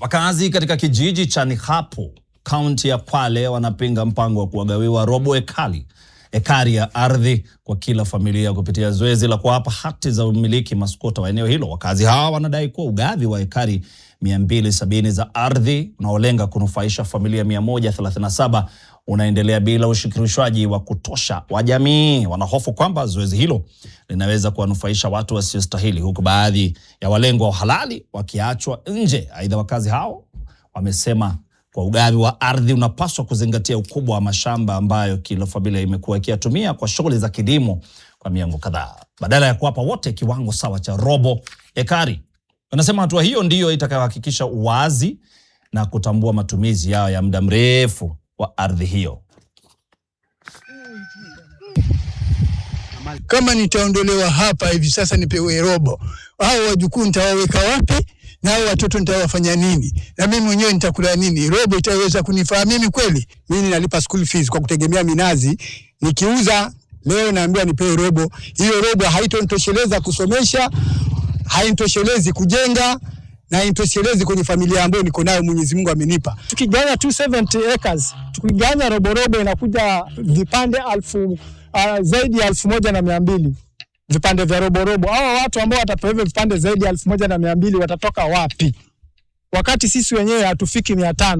Wakazi katika kijiji cha Nihapu, kaunti ya Kwale, wanapinga mpango wa kuwagawiwa robo ekari ya ardhi kwa kila familia kupitia zoezi la kuwapa hati za umiliki maskwota wa eneo hilo. Wakazi hawa wanadai kuwa ugavi wa ekari 270 za ardhi unaolenga kunufaisha familia 137 unaendelea bila ushirikishwaji wa kutosha wa jamii. Wanahofu kwamba zoezi hilo linaweza kuwanufaisha watu wasiostahili, huku baadhi ya walengwa halali wakiachwa nje. Aidha, wakazi hao wamesema kwa ugavi wa ardhi unapaswa kuzingatia ukubwa wa mashamba ambayo kila familia imekuwa ikiyatumia kwa shughuli za kilimo kwa miongo kadhaa, badala ya kuwapa wote kiwango sawa cha robo ekari. Wanasema hatua hiyo ndiyo itakayohakikisha uwazi na kutambua matumizi yao ya muda mrefu wa ardhi hiyo. Kama nitaondolewa hapa hivi sasa nipewe robo, hao wajukuu nitawaweka wapi? Na hao watoto nitawafanya nini? Na mimi mwenyewe nitakula nini? Robo itaweza kunifaa mimi kweli? Mimi ninalipa school fees kwa kutegemea minazi. Nikiuza leo naambiwa nipewe robo. Hiyo robo haitonitosheleza kusomesha, hainitoshelezi kujenga, na hainitoshelezi kwenye familia ambayo niko nayo Mwenyezi Mungu amenipa. Tukigawanya 270 acres, tukigawanya robo inakuja vipande zaidi ya 1200 vipande vya robo. Hao watu ambao watapewa vipande zaidi ya 1200 watatoka wapi? Wakati sisi wenyewe hatufiki 500.